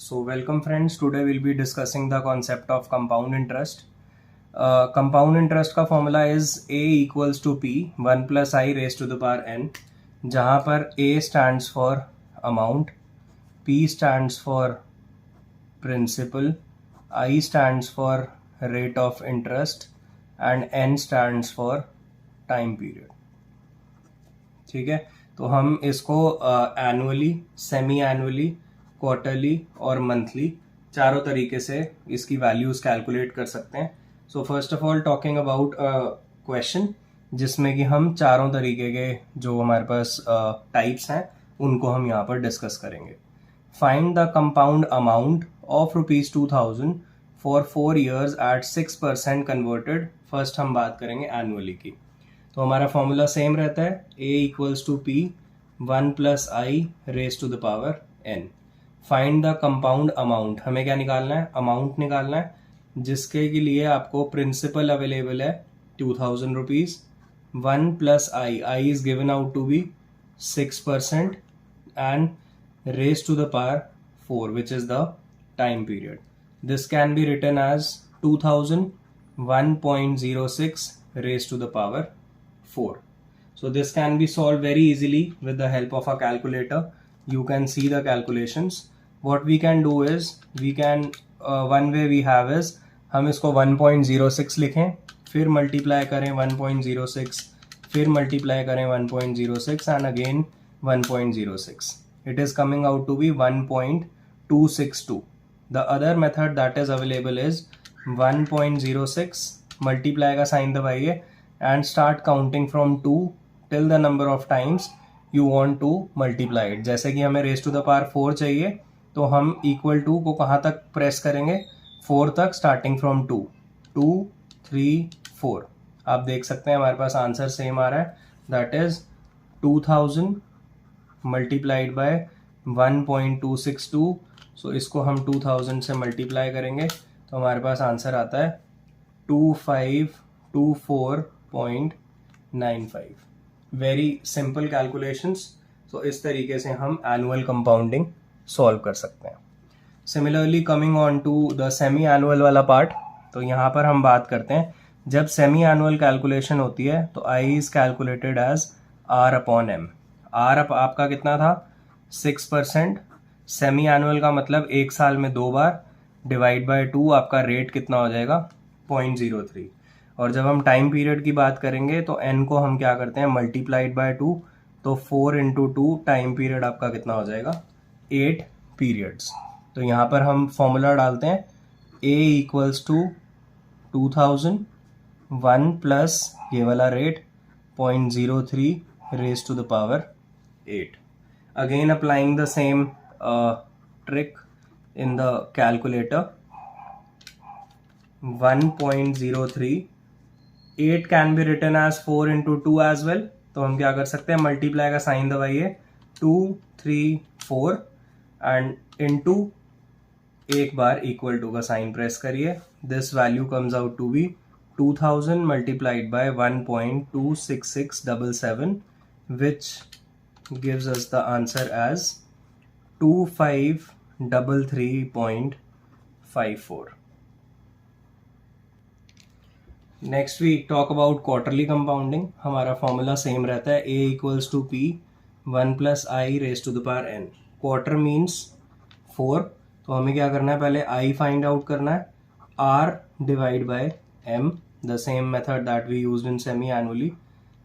So welcome friends, today we'll be discussing the concept of compound interest. Compound interest का formula is A equals to P 1 plus I raised to the power n, जहाँ पर A stands for amount, P stands for principal, I stands for rate of interest and n stands for time period. ठीक है, तो हम इसको annually, semi annually, quarterly और monthly चारों तरीके से इसकी वैल्यूज कैलकुलेट कर सकते हैं. So first of all talking about question जिसमें कि हम चारों तरीके के जो हमारे पास टाइप्स हैं उनको हम यहाँ पर डिस्कस करेंगे. Find the compound amount of ₹2000 for 4 years at 6% converted. First हम बात करेंगे एनुअली की. तो हमारा फॉर्मूला सेम रहता है, A equals to P 1 plus I raise to the power n. Find the compound amount. हमें क्या निकालना है? अमाउंट निकालना है, जिसके के लिए आपको प्रिंसिपल अवेलेबल है ₹2000. 1 plus I is given out to be 6% and raise to the power 4 which is the time period. This can be written as 2000 1.06 raised to the power 4. So this can be solved very easily with the help of a calculator. You can see the calculations. What we can do is one way we have is हम इसको 1.06 लिखें, फिर multiply करें 1.06, फिर multiply करें 1.06 and again 1.06. It is coming out to be 1.262. The other method that is available is 1.06, multiply का sign दबाइए and start counting from 2 till the number of times you want to multiply it. जैसे कि हमें raised to the power 4 चाहिए, तो हम equal to को कहाँ तक प्रेस करेंगे? 4 तक, starting from 2. 2, 3, 4. आप देख सकते हैं हमारे पास आंसर सेम आ रहा है, that is 2000 multiplied by 1.262. सो इसको हम 2000 से मल्टीप्लाई करेंगे तो हमारे पास आंसर आता है 2524.95. Very simple calculations. सो इस तरीके से हम एनुअल कंपाउंडिंग सॉल्व कर सकते हैं. Similarly coming on to the semi annual वाला पार्ट, तो यहाँ पर हम बात करते हैं जब सेमी एनुअल कैलकुलेशन होती है तो I is calculated as R upon M. R आपका कितना था? 6%. सेमी एनुअल का मतलब एक साल में 2 बार, डिवाइड बाय 2 आपका रेट कितना हो जाएगा? 0.03. और जब हम टाइम पीरियड की बात करेंगे तो n को हम क्या करते हैं? मल्टीप्लाइड बाय 2, तो 4 into 2 टाइम पीरियड आपका कितना हो जाएगा? 8 पीरियड्स. तो यहाँ पर हम फॉर्मूला डालते हैं, A इक्वल्स टू 2000 1 प्लस ये वाला rate 0.03 raise to the power 8. Again applying the same trick in the calculator. 1.03, 8 can be written as 4 into 2 as well. तो हम क्या कर सकते हैं? मल्टीप्लाई का साइन दबाइए, 2, 3, 4 एंड इनटू एक बार इक्वल टू का साइन प्रेस करिए. This value comes out to be 2000 multiplied by 1.26677 which gives us the answer as 2533.54. Next we talk about quarterly compounding. हमारा फॉर्मूला सेम रहता है, A equals to P 1 plus I raise to the power n. Quarter means 4. तो हमें क्या करना है? पहले I find out करना है, R divide by M, the same method that we used in semi annually.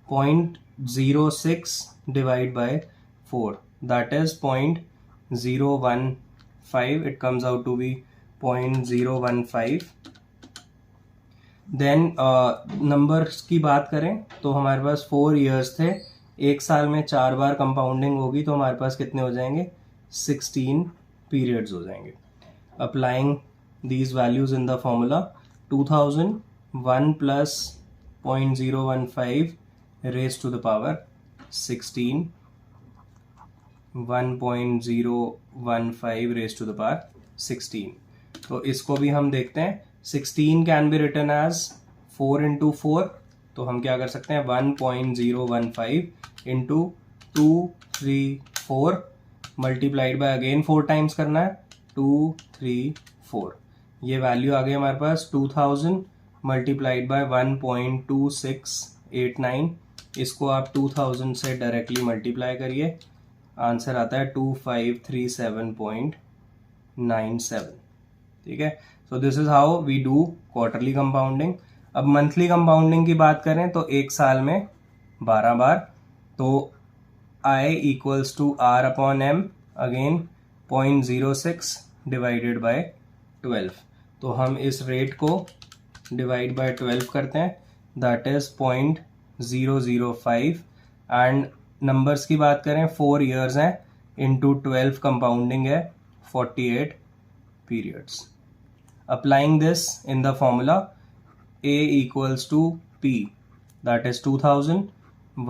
0.06 divide by 4, that is 0.015. it comes out to be 0.015. Then numbers की बात करें तो हमारे पास 4 years थे, एक साल में 4 बार कंपाउंडिंग होगी तो हमारे पास कितने हो जाएंगे? 16 पीरियड्स हो जाएंगे. Applying these values in the formula, 2000 1 plus 0.015 raise to the power 16, 1.015 raise to the power 16. तो इसको भी हम देखते हैं. 16 can be written as 4 into 4. तो हम क्या कर सकते हैं? 1.015 into 2, 3, 4 multiplied by again 4 times करना है, 234, ये वैल्यू आ गई हमारे पास 2000 मल्टीप्लाइड बाय 1.2689। इसको आप 2000 से डायरेक्टली मल्टीप्लाई करिए, आंसर आता है 2537.97। ठीक है, so this is how we do quarterly compounding. अब मंथली कंपाउंडिंग की बात करें तो एक साल में 12 बार, तो I equals to R upon M, again 0.06 divided by 12। तो हम इस रेट को डिवाइड बाय 12 करते हैं, दैट इज 0.005। एंड नंबर्स की बात करें 4 ईयर्स हैं, इंटू 12 कंपाउंडिंग है 48 periods. Applying this in the formula A equals to P, that is 2000,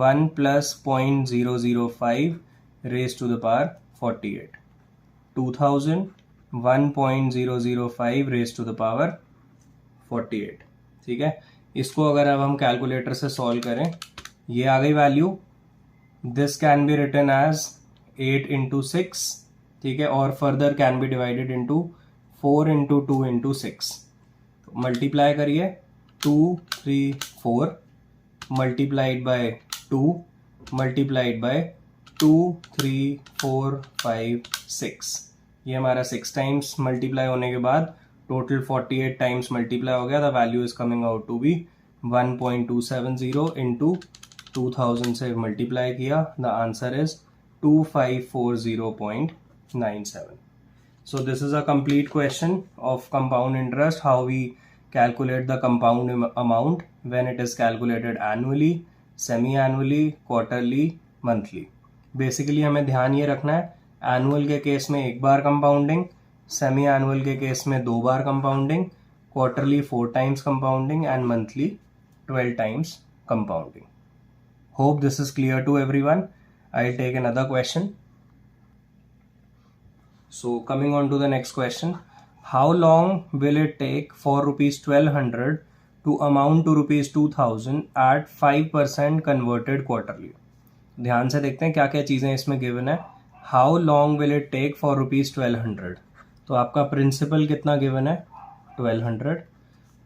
1 plus 0.005 raised to the power 48. 2000, 1.005 raised to the power 48। ठीक है, इसको अगर अब हम कैलकुलेटर से सॉल्व करें, ये आ गई वैल्यू। This can be written as 8 into 6, ठीक है, और further can be divided into 4 into 2 into 6। तो मल्टीप्लाई करिए, 234 मल्टीप्लाइड बाय 2 मल्टीप्लाइड बाय 2 3 4 5 6, ये हमारा 6 टाइम्स मल्टीप्लाई होने के बाद टोटल 48 टाइम्स मल्टीप्लाई हो गया। The value is coming out to be 1.270 into 2000 से मल्टीप्लाई किया, the answer is 2540.97। So this is a complete question of compound interest, how we calculate the compound amount when it is calculated annually, semi-annually, quarterly, monthly. Basically हमें ध्यान ये रखना है, annual के case में 1 बार कंपाउंडिंग, सेमी एनुअल के case में 2 बार compounding, quarterly 4 times compounding and monthly 12 times compounding. Hope this is clear to everyone. I'll take another question. So coming on to the next question, how long will it take for rupees 1200 to amount to rupees 2000 at 5% converted quarterly? ध्यान से देखते हैं क्या क्या चीज़ें इसमें given है। How long will it take for rupees 1200? तो आपका प्रिंसिपल कितना गिवन है 1200,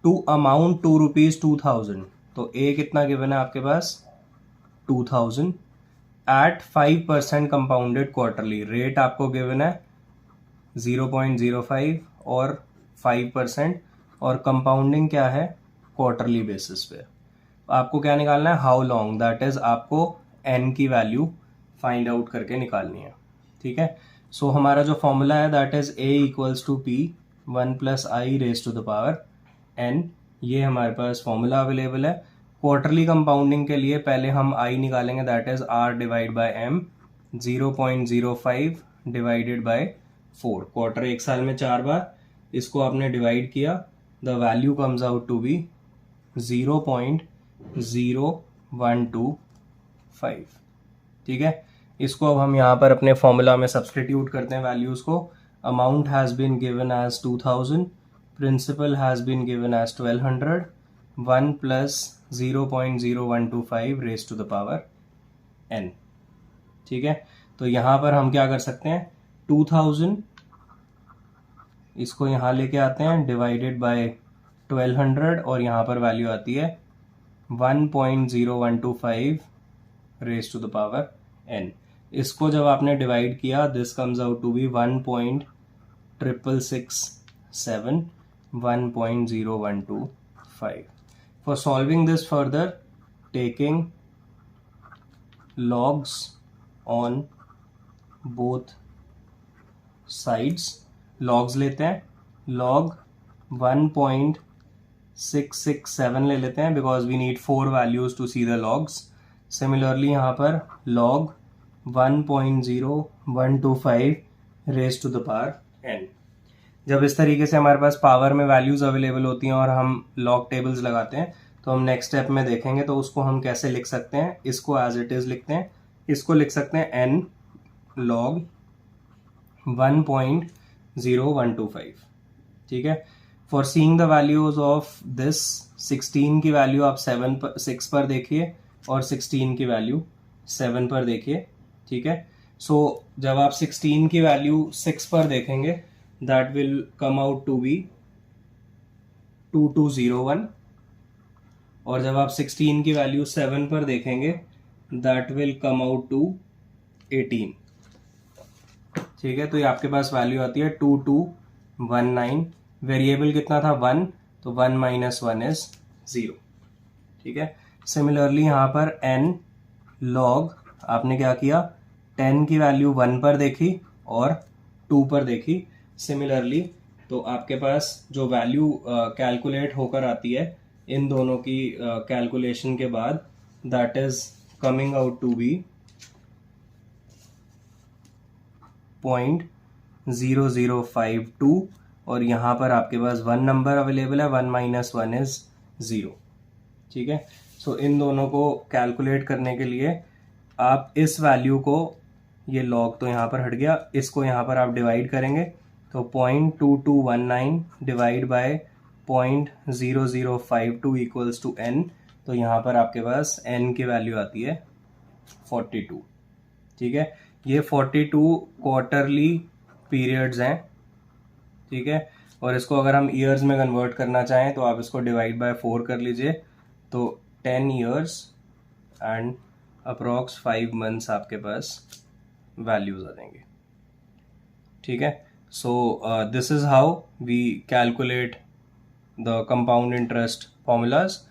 to amount to rupees 2000, तो A कितना गिवन है आपके पास 2000, at 5% compounded quarterly, रेट आपको गिवन है 0.05 और 5%, और कंपाउंडिंग क्या है क्वार्टरली बेसिस पे। आपको क्या निकालना है, हाउ लॉन्ग, दैट इज आपको n की वैल्यू फाइंड आउट करके निकालनी है। ठीक है, सो हमारा जो फॉर्मूला है that is A equals to P 1 plus I raise to the power n, ये हमारे पास फॉर्मूला अवेलेबल है। क्वार्टरली कंपाउंडिंग के लिए पहले हम I निकालेंगे, that is R divide by M, 0.05 divided by 4। Quarter एक साल में 4 बार, इसको आपने डिवाइड किया, the value comes out to be 0.0125। ठीक है, इसको अब हम यहाँ पर अपने फॉर्मूला में सब्सटीट्यूट करते हैं वैल्यूज को। Amount has been given as 2000, principal has been given as 1200, 1 plus 0.0125 raise to the power n। ठीक है, तो यहाँ पर हम क्या कर सकते हैं, 2000 इसको यहाँ लेके आते हैं डिवाइडेड बाय 1200, और यहाँ पर वैल्यू आती है 1.0125 raise to the power n। इसको जब आपने डिवाइड किया, this comes out to be 1.6667, 1.0125। For solving this further, taking logs on both sides, logs लेते हैं, लॉग 1.667 ले लेते हैं because we need 4 values to see the logs. Similarly यहाँ पर log 1.0125 raise to the power n। जब इस तरीके से हमारे पास पावर में वैल्यूज अवेलेबल होती हैं और हम लॉग टेबल्स लगाते हैं, तो हम नेक्स्ट स्टेप में देखेंगे तो उसको हम कैसे लिख सकते हैं। इसको एज इट इज लिखते हैं, इसको लिख सकते हैं n log 1.0125। ठीक है, for seeing the values of this, 16 की वैल्यू आप 6 पर देखिए और 16 की वैल्यू 7 पर देखिए। ठीक है, सो जब आप 16 की वैल्यू 6 पर देखेंगे that will come out to be 2201, और जब आप 16 की वैल्यू 7 पर देखेंगे that will come out to 18। ठीक है, तो ये आपके पास वैल्यू आती है 2219। वेरिएबल कितना था 1, तो 1 माइनस 1 इज 0। ठीक है, सिमिलरली यहाँ पर n log आपने क्या किया, 10 की वैल्यू 1 पर देखी और 2 पर देखी। सिमिलरली तो आपके पास जो वैल्यू कैलकुलेट होकर आती है इन दोनों की कैलकुलेशन के बाद, that is coming out to be 0.0052, और यहाँ पर आपके पास 1 नंबर अवेलेबल है, 1 माइनस 1 इज 0। ठीक है, सो इन दोनों को कैलकुलेट करने के लिए आप इस वैल्यू को, ये लॉग तो यहाँ पर हट गया, इसको यहाँ पर आप डिवाइड करेंगे तो 0.2219 divide by 0.0052 equals to n, तो यहाँ पर आपके पास n की वैल्यू आती है 42। ठीक है, ये 42 क्वार्टरली पीरियड्स हैं। ठीक है, और इसको अगर हम ईयर्स में कन्वर्ट करना चाहें तो आप इसको डिवाइड बाय 4 कर लीजिए, तो 10 ईयर्स एंड अप्रॉक्स 5 मंथ्स आपके पास वैल्यूज आ जाएंगे। ठीक है, so this is how we calculate the compound interest formulas.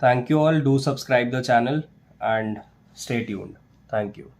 Thank you all. Do subscribe the channel and stay tuned. Thank you.